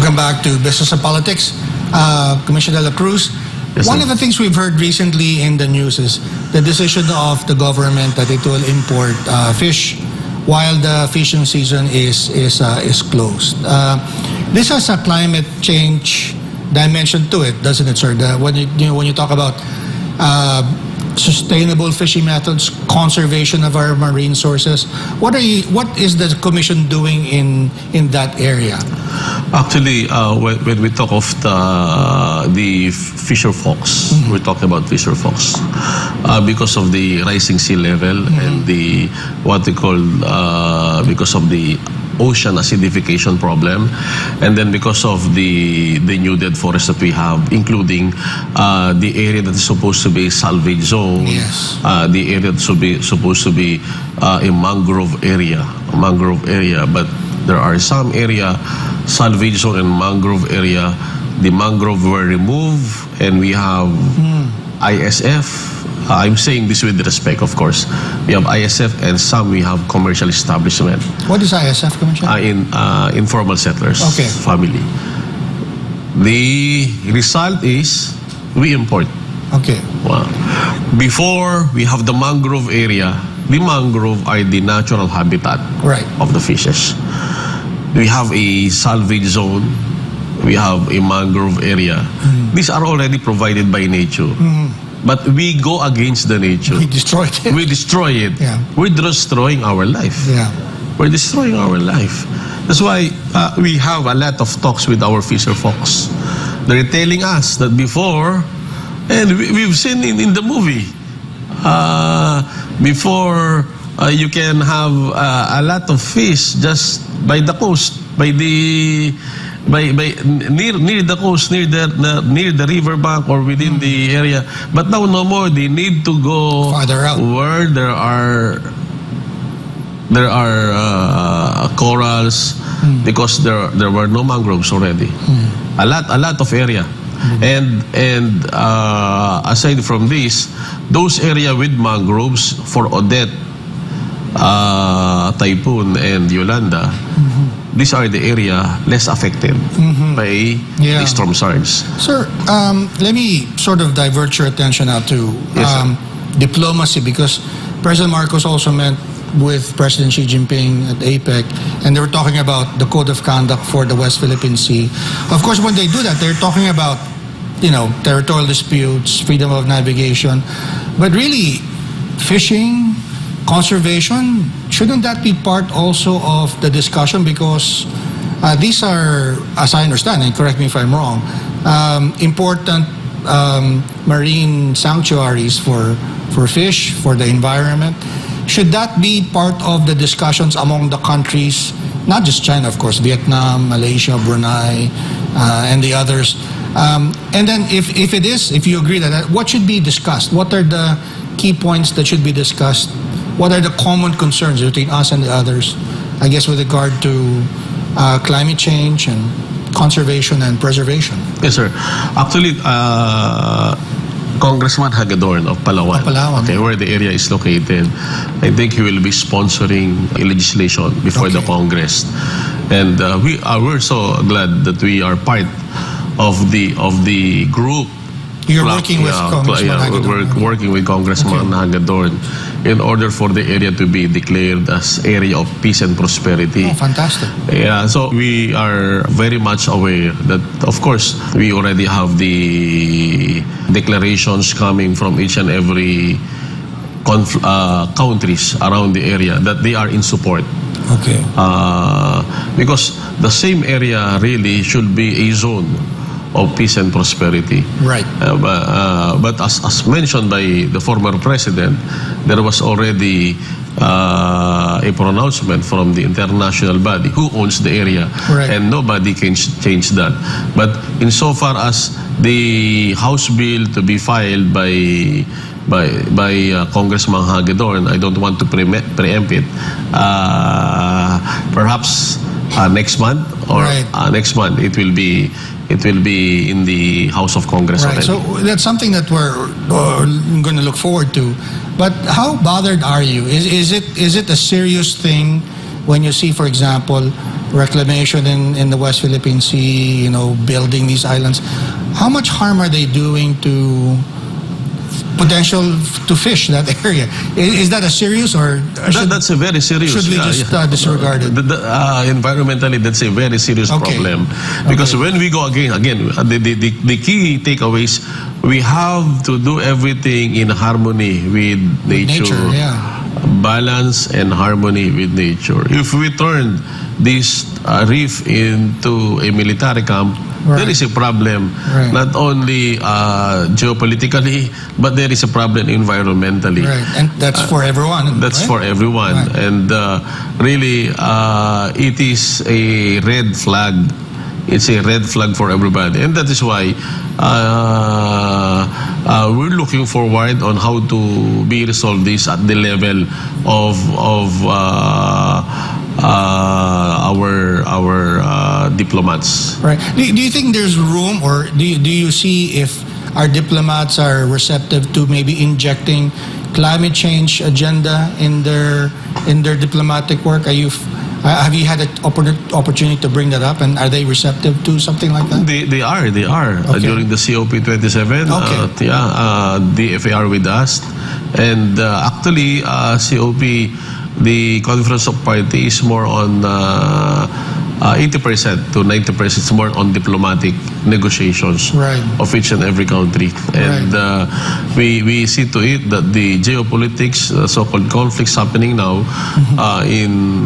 Welcome back to Business and Politics. Commissioner de la Cruz, yes, one of the things we've heard recently in the news is the decision of the government that it will import fish while the fishing season is closed. This has a climate change dimension to it, doesn't it, sir? When you talk about sustainable fishing methods, conservation of our marine sources, what is the Commission doing in that area? Actually, when we talk of the fisher folks, we're talking about fisher folks because of the rising sea level and the what they call because of the ocean acidification problem, and then because of the new dead forest that we have, including the area that is supposed to be a salvage zone, yes, the area that's supposed to be a mangrove area, but there are some area, salvage zone and mangrove area, the mangrove were removed, and we have ISF. I'm saying this with respect, of course. We have ISF and some we have commercial establishment. What is ISF, Commissioner? Informal settlers, okay, family. The result is we import. Okay. Wow. Before we have the mangrove area, the mangrove are the natural habitat of the fishes. We have a salvage zone, we have a mangrove area. These are already provided by nature. But we go against the nature. We destroy it. We destroy it. Yeah. We're destroying our life. Yeah. We're destroying our life. That's why we have a lot of talks with our fisher folks. They're telling us that before, and we've seen in the movie, before you can have a lot of fish just by the coast, near the coast, near the river bank or within the area. But now no more. They need to go farther out where there are corals, because there were no mangroves already. A lot of area. And aside from this, those area with mangroves for Odette, Typhoon and Yolanda, these are the area less affected by the storm surge. Sir, let me sort of divert your attention now to diplomacy, because President Marcos also met with President Xi Jinping at APEC, and they were talking about the code of conduct for the West Philippine Sea. Of course, when they do that, they're talking about, territorial disputes, freedom of navigation, but really, fishing, conservation, shouldn't that be part also of the discussion? Because these are, as I understand, and correct me if I'm wrong, important marine sanctuaries for fish, for the environment. Should that be part of the discussions among the countries, not just China, of course, Vietnam, Malaysia, Brunei, and the others? And then if it is, if you agree that, what should be discussed? What are the key points that should be discussed? What are the common concerns between us and the others, I guess, with regard to climate change and conservation and preservation? Yes, sir. Actually, Congressman Hagedorn of Palawan, okay, where the area is located, I think he will be sponsoring a legislation before the Congress. And we're so glad that we are part of the group. You're working with Congressman Hagedorn. We're working with Congressman Hagedorn in order for the area to be declared as area of peace and prosperity. Oh, fantastic. Yeah, so we are very much aware that, of course, we already have the declarations coming from each and every countries around the area that they are in support. Okay. Because the same area really should be a zone of peace and prosperity. Right. But as mentioned by the former president, there was already a pronouncement from the international body who owns the area, and nobody can change that. But insofar as the House bill to be filed by Congressman Hagedorn, I don't want to preempt it. Perhaps next month or next month it will be in the House of Congress already. So that's something that we're going to look forward to. But how bothered are you? Is it a serious thing when you see, for example, reclamation in the West Philippine Sea, you know, building these islands. How much harm are they doing to potential to fish that area? Is that a serious or that's a very serious? Should we just disregard it? Environmentally, that's a very serious problem because when we go again, the key takeaways, we have to do everything in harmony with nature. Balance and harmony with nature. If we turn this reef into a military camp, there is a problem, not only geopolitically, but there is a problem environmentally. And that's for everyone. That's for everyone. And really, it is a red flag. It's a red flag for everybody. And that is why we're looking forward on how to be resolved this at the level of our diplomats. Right. Do you think there's room, or do you see if our diplomats are receptive to maybe injecting climate change agenda in their diplomatic work? Have you had an opportunity to bring that up, and are they receptive to something like that? They are. Okay. During the COP27, the FAR with us, and actually COP, the Conference of Parties, is more on 80% to 90%. It's more on diplomatic negotiations of each and every country, and we see to it that the geopolitics, so-called conflicts happening now in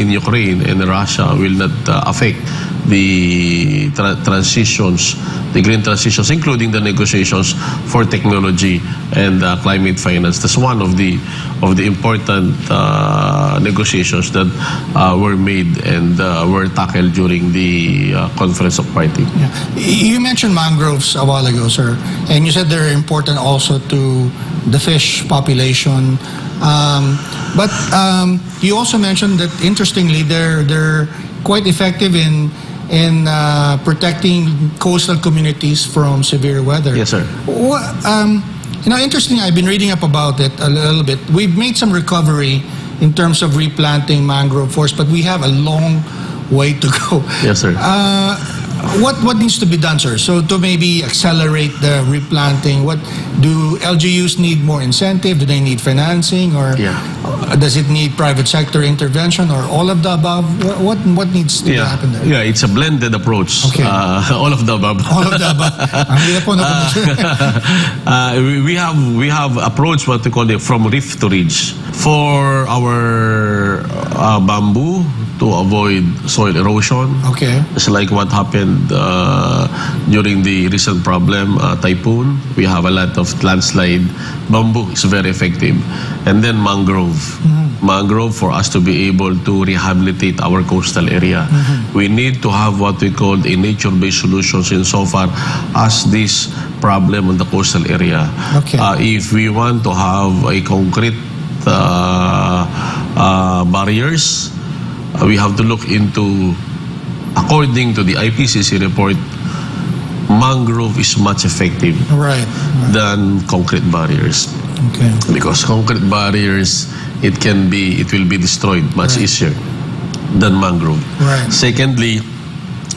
Ukraine and Russia will not affect the transitions, the green transitions, including the negotiations for technology and climate finance. That's one of the important negotiations that were made and were tackled during the Conference of Parties. You mentioned mangroves a while ago, sir, and you said they're important also to the fish population. But you also mentioned that, interestingly, they're quite effective in protecting coastal communities from severe weather. Yes, sir. Interesting. I've been reading up about it a little bit. We've made some recovery in terms of replanting mangrove forests, but we have a long way to go. Yes, sir. What needs to be done, sir? So to maybe accelerate the replanting, what do LGUs need? More incentive? Do they need financing, or does it need private sector intervention, or all of the above? What needs to happen there? Yeah, it's a blended approach. Okay. All of the above. All of the above. We have approached what we call it from reef to ridge for our bamboo to avoid soil erosion. Okay. It's like what happened during the recent problem, typhoon. We have a lot of landslide. Bamboo is very effective. And then mangrove. Mangrove, for us to be able to rehabilitate our coastal area. We need to have what we call a nature-based solutions insofar as this problem on the coastal area. Okay. If we want to have a concrete barriers, we have to look into, according to the IPCC report, mangrove is much effective than concrete barriers. Okay. Because concrete barriers, it will be destroyed much easier than mangrove. Secondly,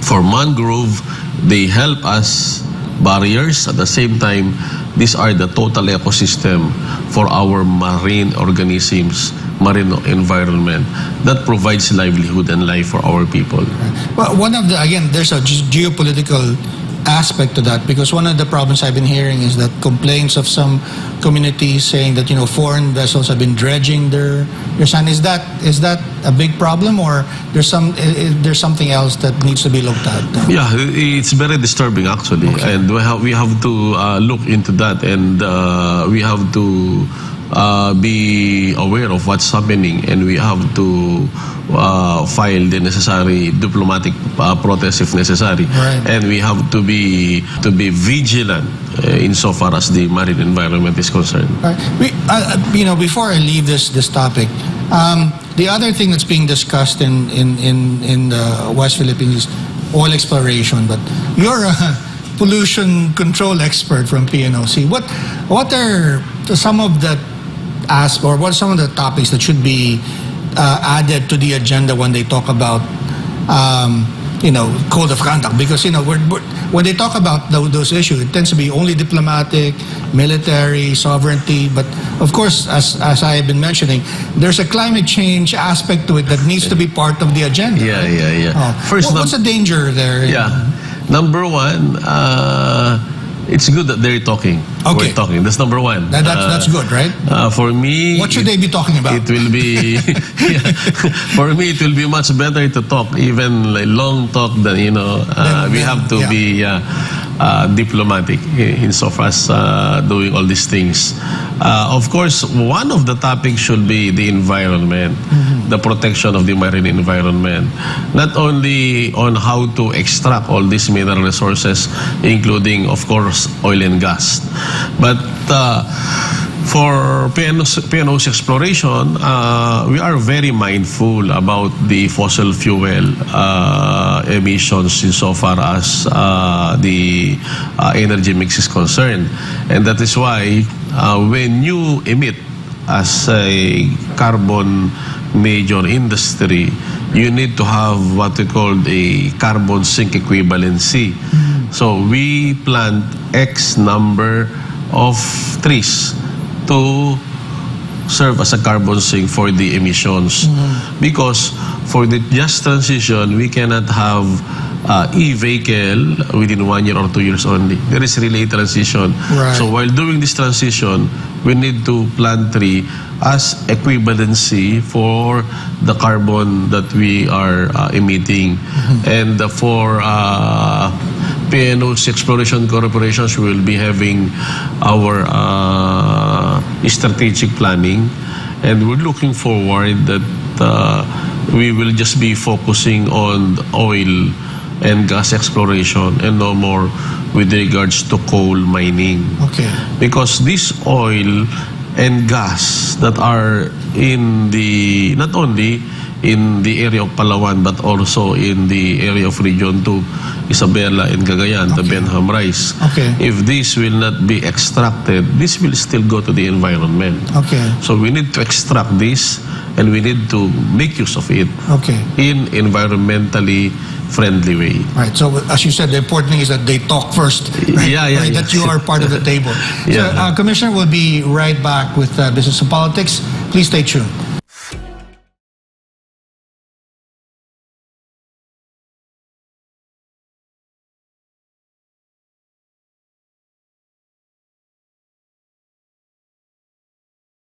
for mangrove, they help us barriers. At the same time, these are the total ecosystem for our marine organisms, marine environment that provides livelihood and life for our people. Well, there's a geopolitical aspect to that, because one of the problems I've been hearing is that complaints of some communities saying that foreign vessels have been dredging their sand. Is that a big problem, or there's something else that needs to be looked at? Yeah, it's very disturbing actually, and we have to look into that, and we have to be aware of what's happening, and we have to file the necessary diplomatic protest if necessary, and we have to be vigilant insofar as the marine environment is concerned. Before I leave this topic, the other thing that's being discussed in the West Philippines is oil exploration, but you're a pollution control expert from PNOC. What are some of the or what are some of the topics that should be added to the agenda when they talk about code of conduct? Because when they talk about those issues, it tends to be only diplomatic, military, sovereignty. But of course, as I have been mentioning, there's a climate change aspect to it that needs to be part of the agenda. Yeah. First, what's the danger there? Yeah. Number one, it's good that they're talking. Okay. We're talking. That's number one. That's good, right? For me, what should they be talking about? It will be for me. It will be much better to talk, even like long talk than we have to be diplomatic insofar as doing all these things. Of course, one of the topics should be the environment, the protection of the marine environment. Not only on how to extract all these mineral resources, including, of course, oil and gas. But for PNO's exploration, we are very mindful about the fossil fuel emissions insofar as the energy mix is concerned. And that is why when you emit as a carbon major industry, you need to have what we call a carbon sink equivalency. So we plant X number of trees to serve as a carbon sink for the emissions. Because for the just transition, we cannot have e-vehicle within 1 year or 2 years only. There is really a transition. Right. So while doing this transition, we need to plant tree as equivalency for the carbon that we are emitting. And for PNO's exploration corporations, we will be having our strategic planning, and we're looking forward that we will just be focusing on oil and gas exploration and no more with regards to coal mining. Okay. Because this oil and gas that are in the, not only in the area of Palawan but also in the area of Region 2, Isabela and Cagayan, the Benham rice. Okay. If this will not be extracted, this will still go to the environment. Okay. So we need to extract this and we need to make use of it in environmentally friendly way. Right. So as you said, the important thing is that they talk first. Right? Right? That you are part of the table. So, Commissioner will be right back with Business and Politics. Please stay tuned.